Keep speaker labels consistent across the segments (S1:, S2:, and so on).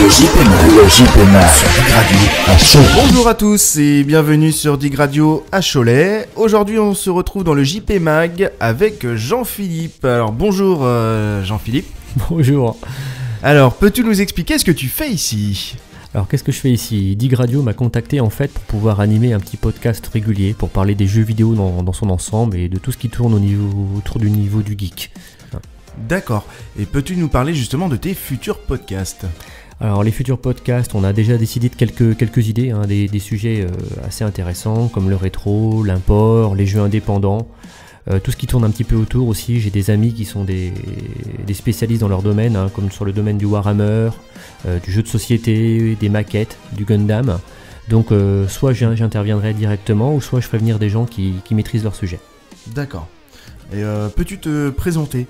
S1: Le JP Mag sur Dig Radio à Cholet.
S2: Bonjour à tous et bienvenue sur Dig Radio à Cholet. Aujourd'hui on se retrouve dans le JP Mag avec Jean-Philippe. Alors bonjour Jean-Philippe.
S3: Bonjour.
S2: Alors peux-tu nous expliquer ce que tu fais ici ?
S3: Alors qu'est-ce que je fais ici ? Dig Radio m'a contacté en fait pour pouvoir animer un petit podcast régulier pour parler des jeux vidéo dans son ensemble et de tout ce qui tourne autour du niveau du geek.
S2: D'accord. Et peux-tu nous parler justement de tes futurs podcasts ?
S3: Alors les futurs podcasts, on a déjà décidé de quelques idées, des sujets assez intéressants comme le rétro, l'import, les jeux indépendants, tout ce qui tourne un petit peu autour aussi. J'ai des amis qui sont des spécialistes dans leur domaine, comme sur le domaine du Warhammer, du jeu de société, des maquettes, du Gundam. Donc soit j'interviendrai directement ou soit je ferai venir des gens qui maîtrisent leur sujet.
S2: D'accord. Et peux-tu te présenter ?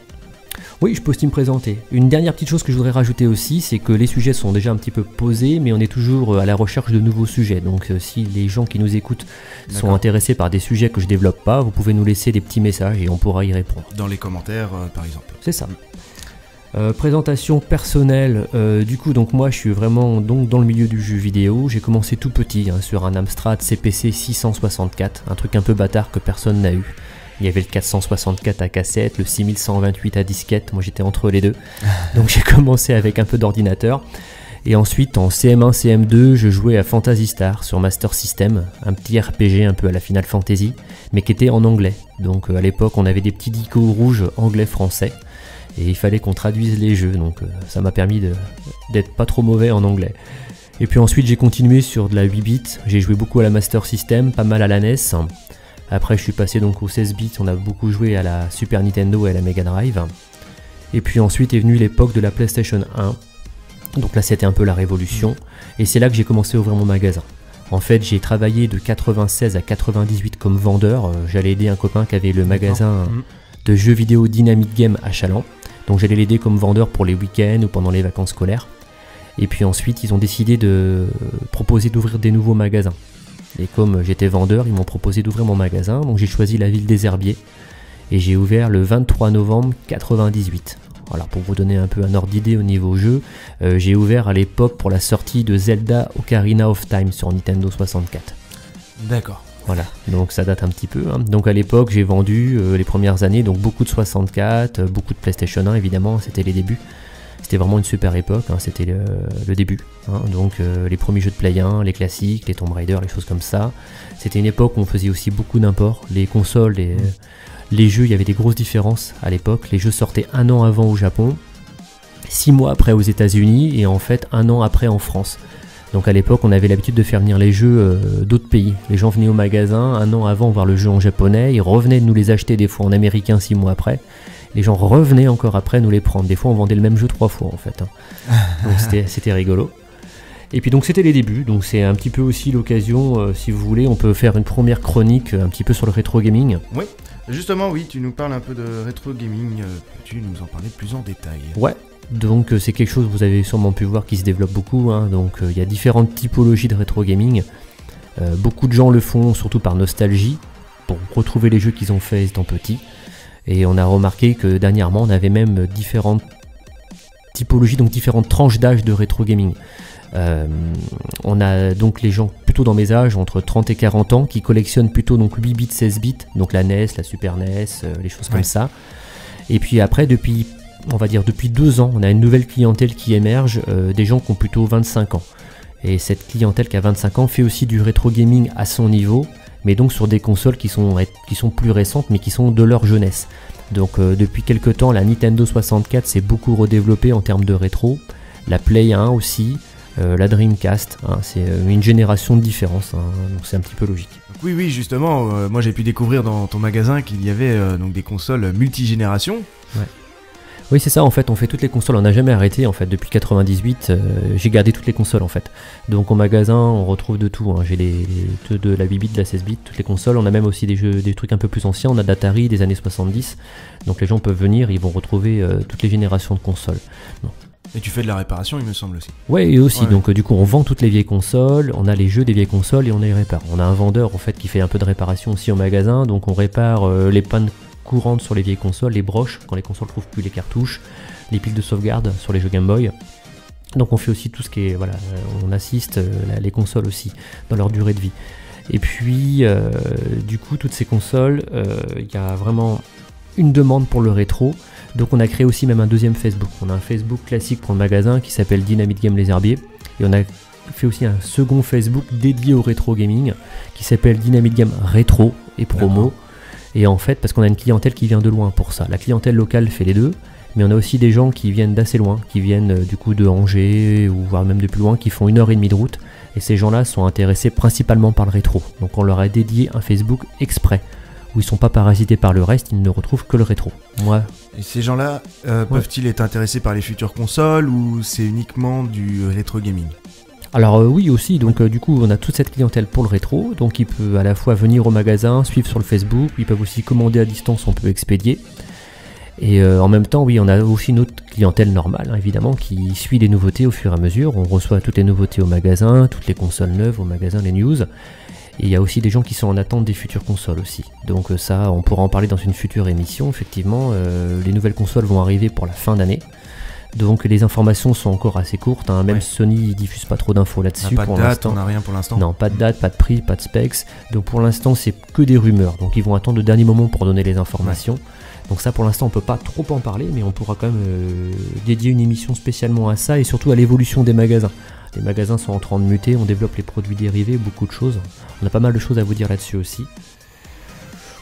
S3: Oui, je peux aussi me présenter. Une dernière petite chose que je voudrais rajouter aussi, c'est que les sujets sont déjà un petit peu posés, mais on est toujours à la recherche de nouveaux sujets. Donc si les gens qui nous écoutent sont intéressés par des sujets que je développe pas, vous pouvez nous laisser des petits messages et on pourra y répondre.
S2: Dans les commentaires par exemple.
S3: C'est ça. Présentation personnelle, du coup donc moi je suis vraiment donc dans le milieu du jeu vidéo. J'ai commencé tout petit sur un Amstrad CPC 664, un truc un peu bâtard que personne n'a eu. Il y avait le 464 à cassette, le 6128 à disquette, moi j'étais entre les deux. Donc j'ai commencé avec un peu d'ordinateur. Et ensuite en CM1, CM2, je jouais à Phantasy Star sur Master System, un petit RPG un peu à la Final Fantasy, mais qui était en anglais. Donc à l'époque on avait des petits icônes rouges anglais-français, et il fallait qu'on traduise les jeux, donc ça m'a permis d'être pas trop mauvais en anglais. Et puis ensuite j'ai continué sur de la 8 bits, j'ai joué beaucoup à la Master System, pas mal à la NES. Après je suis passé donc aux 16 bits, on a beaucoup joué à la Super Nintendo et à la Mega Drive. Et puis ensuite est venue l'époque de la PlayStation 1. Donc là c'était un peu la révolution. Et c'est là que j'ai commencé à ouvrir mon magasin. En fait j'ai travaillé de 96 à 98 comme vendeur. J'allais aider un copain qui avait le magasin de jeux vidéo Dynamic Game à Chaland. Donc j'allais l'aider comme vendeur pour les week-ends ou pendant les vacances scolaires. Et puis ensuite ils ont décidé de proposer d'ouvrir des nouveaux magasins. Et comme j'étais vendeur, ils m'ont proposé d'ouvrir mon magasin, donc j'ai choisi la ville des Herbiers et j'ai ouvert le 23 novembre 98. Voilà, pour vous donner un peu un ordre d'idée au niveau jeu, j'ai ouvert à l'époque pour la sortie de Zelda Ocarina of Time sur Nintendo 64.
S2: D'accord.
S3: Voilà, donc ça date un petit peu. Donc à l'époque, j'ai vendu les premières années, donc beaucoup de 64, beaucoup de PlayStation 1 évidemment, c'était les débuts. C'était vraiment une super époque, c'était le début. Donc les premiers jeux de Play 1, les classiques, les Tomb Raider, les choses comme ça. C'était une époque où on faisait aussi beaucoup d'imports. Les consoles, les jeux, il y avait des grosses différences à l'époque. Les jeux sortaient 1 an avant au Japon, 6 mois après aux États-Unis et en fait 1 an après en France. Donc à l'époque, on avait l'habitude de faire venir les jeux d'autres pays. Les gens venaient au magasin 1 an avant voir le jeu en japonais, ils revenaient de nous les acheter des fois en américain 6 mois après. Les gens revenaient encore après nous les prendre. Des fois on vendait le même jeu 3 fois en fait. Donc c'était rigolo. Et puis donc c'était les débuts. Donc c'est un petit peu aussi l'occasion, si vous voulez, on peut faire une première chronique un petit peu sur le rétro gaming.
S2: Oui, justement oui, tu nous parles un peu de rétro gaming. Peux-tu nous en parler plus en détail ?
S3: Ouais. Donc c'est quelque chose que vous avez sûrement pu voir qui se développe beaucoup. Donc il y a différentes typologies de rétro gaming. Beaucoup de gens le font surtout par nostalgie, pour retrouver les jeux qu'ils ont fait étant petits. Et on a remarqué que dernièrement, on avait même différentes typologies, donc différentes tranches d'âge de rétro gaming. On a donc les gens plutôt dans mes âges, entre 30 et 40 ans, qui collectionnent plutôt donc 8 bits, 16 bits, donc la NES, la Super NES, les choses comme ça. Et puis après, depuis 2 ans, on a une nouvelle clientèle qui émerge, des gens qui ont plutôt 25 ans. Et cette clientèle qui a 25 ans fait aussi du rétro gaming à son niveau, mais donc sur des consoles qui sont plus récentes mais qui sont de leur jeunesse. Donc depuis quelques temps la Nintendo 64 s'est beaucoup redéveloppée en termes de rétro, la Play 1 aussi, la Dreamcast, c'est une génération de différence, donc c'est un petit peu logique.
S2: Oui justement, moi j'ai pu découvrir dans ton magasin qu'il y avait donc des consoles multigénérations.
S3: Ouais. Oui c'est ça en fait, on fait toutes les consoles, on n'a jamais arrêté en fait, depuis 98 j'ai gardé toutes les consoles en fait. Donc au magasin on retrouve de tout, j'ai de la 8 bits, de la 16 bits, toutes les consoles, on a même aussi des trucs un peu plus anciens, on a d'Atari des années 70, donc les gens peuvent venir, ils vont retrouver toutes les générations de consoles. Donc,
S2: Et tu fais de la réparation, il me semble aussi.
S3: Ouais, et aussi, donc du coup on vend toutes les vieilles consoles, on a les jeux des vieilles consoles et on les répare. On a un vendeur en fait qui fait un peu de réparation aussi au magasin, donc on répare les pannes courantes sur les vieilles consoles, les broches quand les consoles trouvent plus les cartouches, les piles de sauvegarde sur les jeux Game Boy. Donc on fait aussi tout ce qui est, voilà, on assiste les consoles aussi dans leur durée de vie. Et puis du coup toutes ces consoles, il y a vraiment une demande pour le rétro. Donc on a créé aussi même un deuxième Facebook. On a un Facebook classique pour le magasin qui s'appelle Dynamite Game Les Herbiers. Et on a fait aussi un second Facebook dédié au rétro gaming qui s'appelle Dynamite Game Rétro et Promo. D'accord. Et en fait, parce qu'on a une clientèle qui vient de loin pour ça. La clientèle locale fait les deux. Mais on a aussi des gens qui viennent d'assez loin, qui viennent du coup de Angers ou voire même de plus loin, qui font 1h30 de route. Et ces gens-là sont intéressés principalement par le rétro. Donc on leur a dédié un Facebook exprès, où ils sont pas parasités par le reste, ils ne retrouvent que le rétro. Moi.
S2: Et ces gens-là peuvent-ils être intéressés par les futures consoles ou c'est uniquement du rétro gaming?
S3: Alors oui aussi, donc du coup on a toute cette clientèle pour le rétro, donc ils peuvent à la fois venir au magasin, suivre sur le Facebook, ils peuvent aussi commander à distance, on peut expédier. Et en même temps, oui, on a aussi une autre clientèle normale, hein, évidemment, qui suit les nouveautés au fur et à mesure. On reçoit toutes les nouveautés au magasin, toutes les consoles neuves au magasin, les news. Et il y a aussi des gens qui sont en attente des futures consoles aussi. Donc ça, on pourra en parler dans une future émission. Effectivement, les nouvelles consoles vont arriver pour la fin d'année. Donc les informations sont encore assez courtes, hein. Même ouais. Sony diffuse pas trop d'infos là-dessus.
S2: Pas de date, on n'a rien pour l'instant.
S3: Non, pas de date, pas de prix, pas de specs. Donc pour l'instant, c'est que des rumeurs. Donc ils vont attendre le dernier moment pour donner les informations. Ouais. Donc ça pour l'instant on peut pas trop en parler, mais on pourra quand même dédier une émission spécialement à ça et surtout à l'évolution des magasins. Les magasins sont en train de muter, on développe les produits dérivés, beaucoup de choses. On a pas mal de choses à vous dire là-dessus aussi.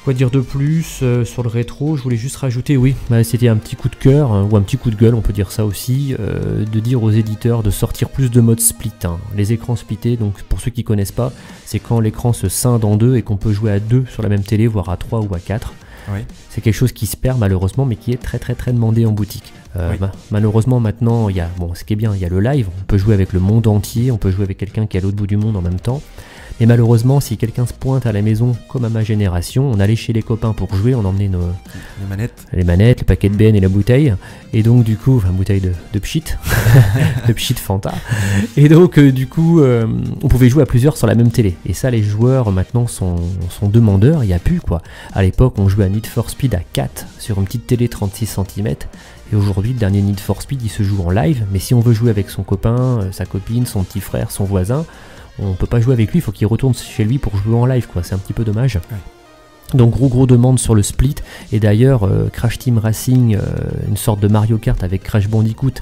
S3: Quoi dire de plus sur le rétro? Je voulais juste rajouter, oui, c'était un petit coup de cœur, ou un petit coup de gueule, on peut dire ça aussi, de dire aux éditeurs de sortir plus de modes split. Hein. Les écrans splittés, donc pour ceux qui connaissent pas, c'est quand l'écran se scinde en deux et qu'on peut jouer à 2 sur la même télé, voire à 3 ou à 4. Oui. C'est quelque chose qui se perd malheureusement, mais qui est très très très demandé en boutique. Oui. Malheureusement maintenant, il y a, ce qui est bien, il y a le live, on peut jouer avec le monde entier, on peut jouer avec quelqu'un qui est à l'autre bout du monde en même temps. Et malheureusement, si quelqu'un se pointe à la maison, comme à ma génération, on allait chez les copains pour jouer, on emmenait les manettes, le paquet de BN et la bouteille. Et donc du coup, bouteille de pchit, de pchit Fanta. Et donc du coup, on pouvait jouer à plusieurs sur la même télé. Et ça, les joueurs maintenant sont demandeurs, il n'y a plus quoi. À l'époque, on jouait à Need for Speed à 4 sur une petite télé 36 cm. Et aujourd'hui, le dernier Need for Speed, il se joue en live. Mais si on veut jouer avec son copain, sa copine, son petit frère, son voisin, on peut pas jouer avec lui, il faut qu'il retourne chez lui pour jouer en live, quoi. C'est un petit peu dommage. Ouais. Donc gros demande sur le split. Et d'ailleurs, Crash Team Racing, une sorte de Mario Kart avec Crash Bandicoot,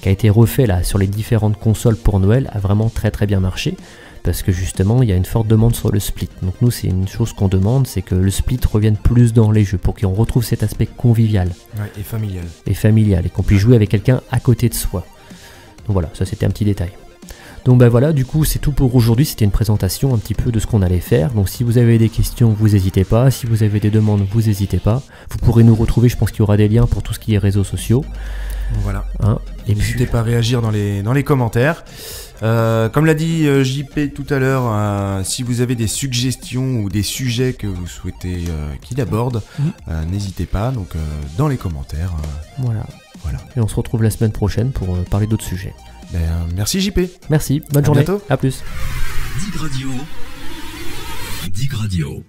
S3: qui a été refait là sur les différentes consoles pour Noël, a vraiment très très bien marché. Parce que justement, il y a une forte demande sur le split. Donc nous, c'est une chose qu'on demande, c'est que le split revienne plus dans les jeux, pour qu'on retrouve cet aspect convivial.
S2: Ouais, et familial.
S3: Et qu'on puisse jouer avec quelqu'un à côté de soi. Donc voilà, ça c'était un petit détail. Donc voilà, du coup c'est tout pour aujourd'hui, c'était une présentation un petit peu de ce qu'on allait faire. Donc si vous avez des questions, vous n'hésitez pas, si vous avez des demandes, vous n'hésitez pas. Vous pourrez nous retrouver, je pense qu'il y aura des liens pour tout ce qui est réseaux sociaux.
S2: Voilà. Et n'hésitez pas à réagir dans les commentaires. Comme l'a dit JP tout à l'heure, si vous avez des suggestions ou des sujets que vous souhaitez qu'il aborde, n'hésitez pas, donc dans les commentaires.
S3: Voilà. Et on se retrouve la semaine prochaine pour parler d'autres sujets.
S2: Merci JP.
S3: Merci, bonne journée.
S2: Bientôt.
S3: À plus.
S1: Dig Radio.